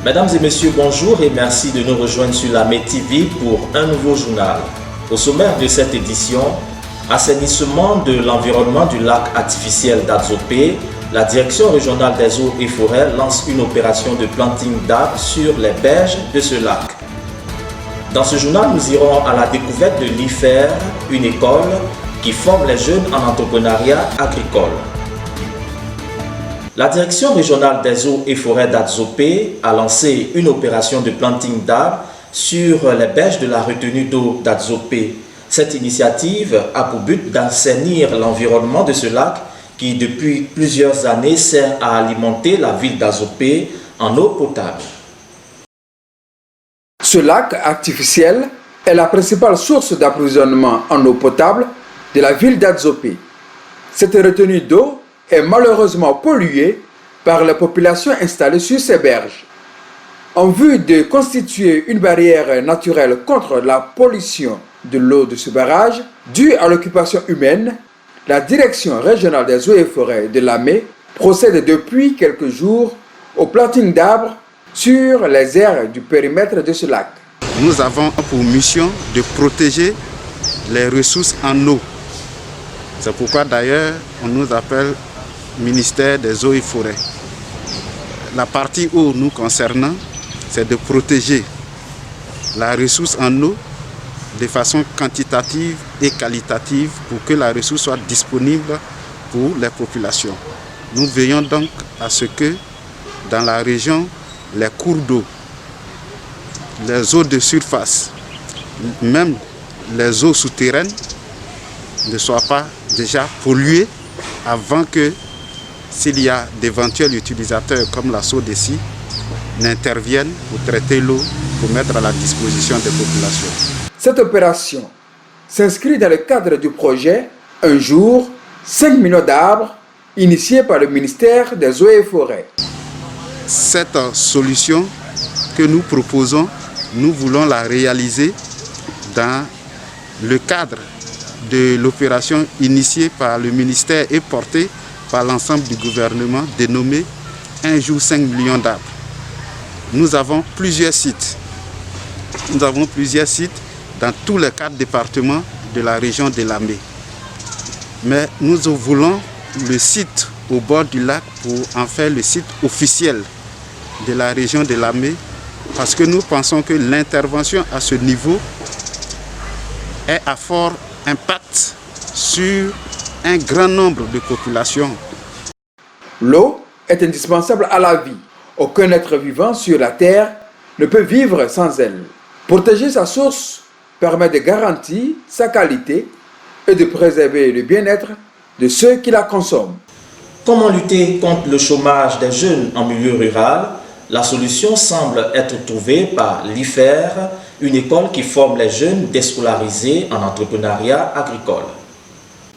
Mesdames et messieurs, bonjour et merci de nous rejoindre sur la TV pour un nouveau journal. Au sommaire de cette édition, assainissement de l'environnement du lac artificiel d'Adzopé, la direction régionale des eaux et forêts lance une opération de planting d'arbres sur les berges de ce lac. Dans ce journal, nous irons à la découverte de l'IFER, une école qui forme les jeunes en entrepreneuriat agricole. La direction régionale des eaux et forêts d'Adzopé a lancé une opération de planting d'arbres sur les berges de la retenue d'eau d'Adzopé. Cette initiative a pour but d'assainir l'environnement de ce lac qui, depuis plusieurs années, sert à alimenter la ville d'Adzopé en eau potable. Ce lac artificiel est la principale source d'approvisionnement en eau potable de la ville d'Adzopé. Cette retenue d'eau est malheureusement polluée par la population installée sur ces berges. En vue de constituer une barrière naturelle contre la pollution de l'eau de ce barrage, due à l'occupation humaine, la direction régionale des eaux et forêts de Lamé procède depuis quelques jours au planting d'arbres sur les aires du périmètre de ce lac. Nous avons pour mission de protéger les ressources en eau. C'est pourquoi d'ailleurs on nous appelle ministère des eaux et forêts. La partie eau nous concernant, c'est de protéger la ressource en eau de façon quantitative et qualitative pour que la ressource soit disponible pour les populations. Nous veillons donc à ce que dans la région, les cours d'eau, les eaux de surface, même les eaux souterraines ne soient pas déjà polluées avant que, s'il y a d'éventuels utilisateurs comme la SODECI, n'interviennent pour traiter l'eau pour mettre à la disposition des populations. Cette opération s'inscrit dans le cadre du projet Un jour, 5 millions d'arbres, initié par le ministère des Eaux et Forêts. Cette solution que nous proposons, nous voulons la réaliser dans le cadre de l'opération initiée par le ministère et portée par l'ensemble du gouvernement, dénommée Un jour 5 millions d'arbres. Nous avons plusieurs sites. Nous avons plusieurs sites dans tous les 4 départements de la région de Lamé. Mais nous voulons le site au bord du lac pour en faire le site officiel de la région de Lamé, parce que nous pensons que l'intervention à ce niveau est à fort impact sur un grand nombre de populations. L'eau est indispensable à la vie. Aucun être vivant sur la terre ne peut vivre sans elle. Protéger sa source permet de garantir sa qualité et de préserver le bien-être de ceux qui la consomment. Comment lutter contre le chômage des jeunes en milieu rural? La solution semble être trouvée par l'IFER, une école qui forme les jeunes déscolarisés en entrepreneuriat agricole.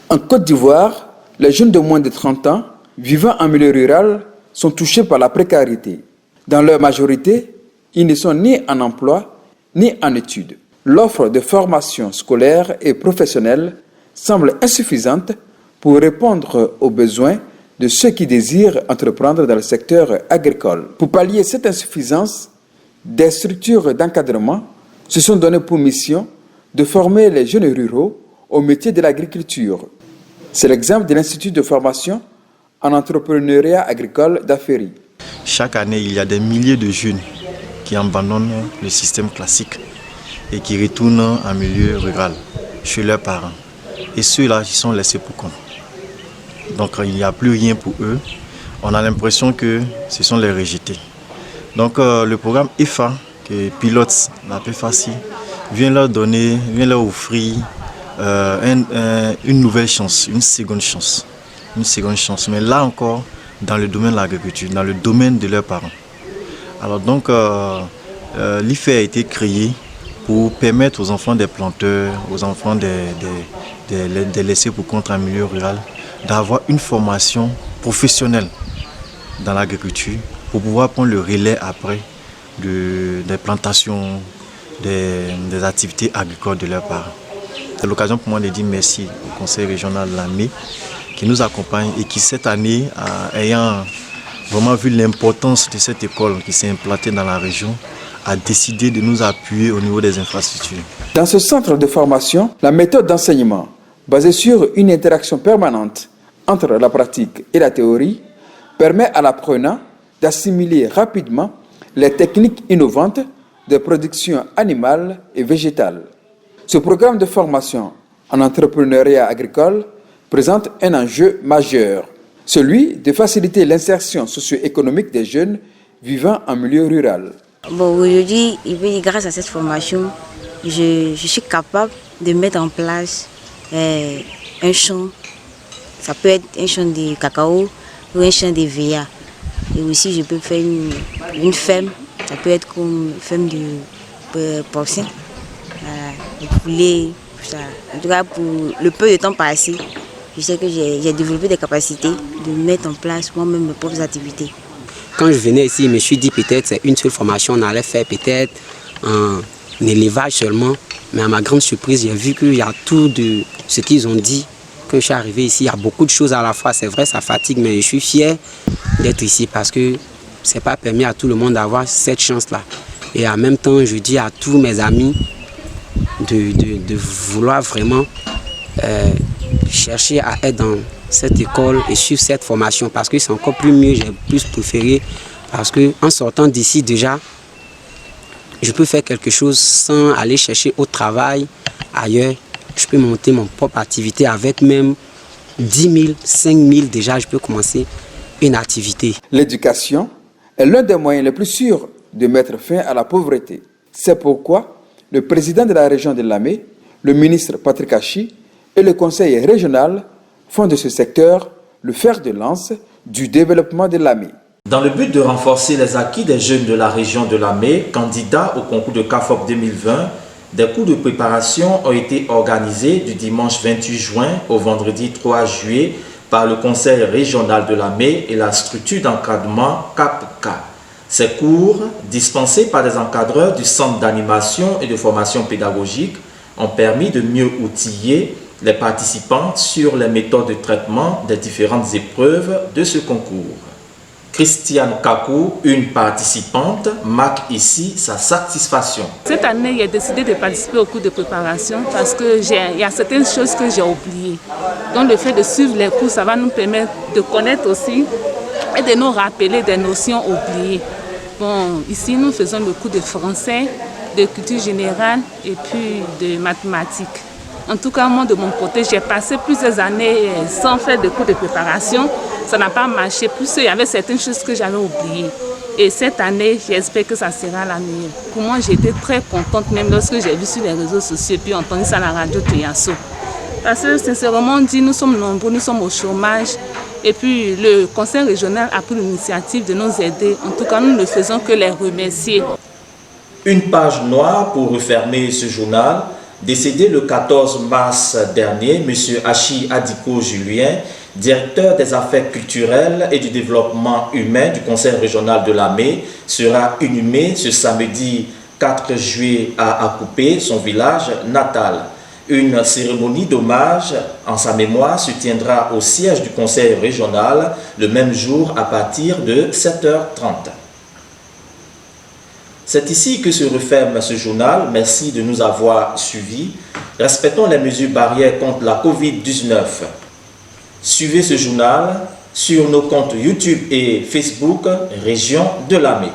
En Côte d'Ivoire, les jeunes de moins de 30 ans vivant en milieu rural sont touchés par la précarité. Dans leur majorité, ils ne sont ni en emploi ni en études. L'offre de formation scolaire et professionnelle semble insuffisante pour répondre aux besoins de ceux qui désirent entreprendre dans le secteur agricole. Pour pallier cette insuffisance, des structures d'encadrement se sont données pour mission de former les jeunes ruraux au métier de l'agriculture. C'est l'exemple de l'Institut de formation en entrepreneuriat agricole d'Aféry. Chaque année, il y a des milliers de jeunes qui abandonnent le système classique et qui retournent en milieu rural, chez leurs parents. Et ceux-là, ils sont laissés pour compte. Donc il n'y a plus rien pour eux. On a l'impression que ce sont les rejetés. Donc le programme EFA, qui pilote la PFACI, vient leur offrir une nouvelle chance, une seconde chance. Mais là encore, dans le domaine de l'agriculture, dans le domaine de leurs parents. Alors donc, l'IFE a été créé pour permettre aux enfants des planteurs, aux enfants des laissés pour compte en milieu rural, d'avoir une formation professionnelle dans l'agriculture pour pouvoir prendre le relais après des plantations, des activités agricoles de leurs parents. C'est l'occasion pour moi de dire merci au Conseil régional de Lamé qui nous accompagne et qui cette année, ayant vraiment vu l'importance de cette école qui s'est implantée dans la région, a décidé de nous appuyer au niveau des infrastructures. Dans ce centre de formation, la méthode d'enseignement, basée sur une interaction permanente entre la pratique et la théorie, permet à l'apprenant d'assimiler rapidement les techniques innovantes de production animale et végétale. Ce programme de formation en entrepreneuriat agricole présente un enjeu majeur, celui de faciliter l'insertion socio-économique des jeunes vivant en milieu rural. Bon, aujourd'hui, grâce à cette formation, je suis capable de mettre en place un champ. Ça peut être un champ de cacao ou un champ de véa. Et aussi, je peux faire une ferme. Ça peut être comme une ferme de porcin, de poulet. Ça. En tout cas, pour le peu de temps passé, je sais que j'ai développé des capacités de mettre en place moi-même mes propres activités. Quand je venais ici, je me suis dit peut-être c'est une seule formation, on allait faire peut-être un élevage seulement. Mais à ma grande surprise, j'ai vu qu'il y a tout de ce qu'ils ont dit. Quand je suis arrivé ici, il y a beaucoup de choses à la fois. C'est vrai, ça fatigue, mais je suis fier d'être ici parce que ce n'est pas permis à tout le monde d'avoir cette chance-là. Et en même temps, je dis à tous mes amis de vouloir vraiment chercher à être dans cette école et suivre cette formation parce que c'est encore plus mieux, j'ai plus préféré parce qu'en sortant d'ici déjà, je peux faire quelque chose sans aller chercher au travail ailleurs. Je peux monter mon propre activité avec même 10 000, 5 000 déjà, je peux commencer une activité. L'éducation est l'un des moyens les plus sûrs de mettre fin à la pauvreté. C'est pourquoi le président de la région de Lamé, le ministre Patrick Achi et le conseil régional font de ce secteur le fer de lance du développement de Lamé. Dans le but de renforcer les acquis des jeunes de la région de Lamé, candidats au concours de CAFOP 2020, des cours de préparation ont été organisés du dimanche 28 juin au vendredi 3 juillet par le conseil régional de Lamé et la structure d'encadrement CAPCA. Ces cours, dispensés par des encadreurs du centre d'animation et de formation pédagogique, ont permis de mieux outiller les participants sur les méthodes de traitement des différentes épreuves de ce concours. Christiane Kakou, une participante, marque ici sa satisfaction. Cette année, j'ai décidé de participer au cours de préparation parce qu'il y a certaines choses que j'ai oubliées. Donc le fait de suivre les cours, ça va nous permettre de connaître aussi et de nous rappeler des notions oubliées. Bon, ici, nous faisons le cours de français, de culture générale et puis de mathématiques. En tout cas, moi, de mon côté, j'ai passé plusieurs années sans faire de cours de préparation. Ça n'a pas marché, puisqu'il y avait certaines choses que j'avais oubliées. Et cette année, j'espère que ça sera la meilleure. Pour moi, j'étais très contente, même lorsque j'ai vu sur les réseaux sociaux et puis entendu ça à la radio Tuyasso. Parce que, sincèrement, on dit, nous sommes nombreux, nous sommes au chômage. Et puis, le conseil régional a pris l'initiative de nous aider. En tout cas, nous ne faisons que les remercier. Une page noire pour refermer ce journal. Décédé le 14 mars dernier, M. Achi Adiko Julien, directeur des affaires culturelles et du développement humain du conseil régional de Lamé, sera inhumé ce samedi 4 juillet à Akupé, son village natal. Une cérémonie d'hommage en sa mémoire se tiendra au siège du conseil régional le même jour à partir de 7h30. C'est ici que se referme ce journal. Merci de nous avoir suivis. Respectons les mesures barrières contre la Covid-19. Suivez ce journal sur nos comptes YouTube et Facebook, Région de Lamé.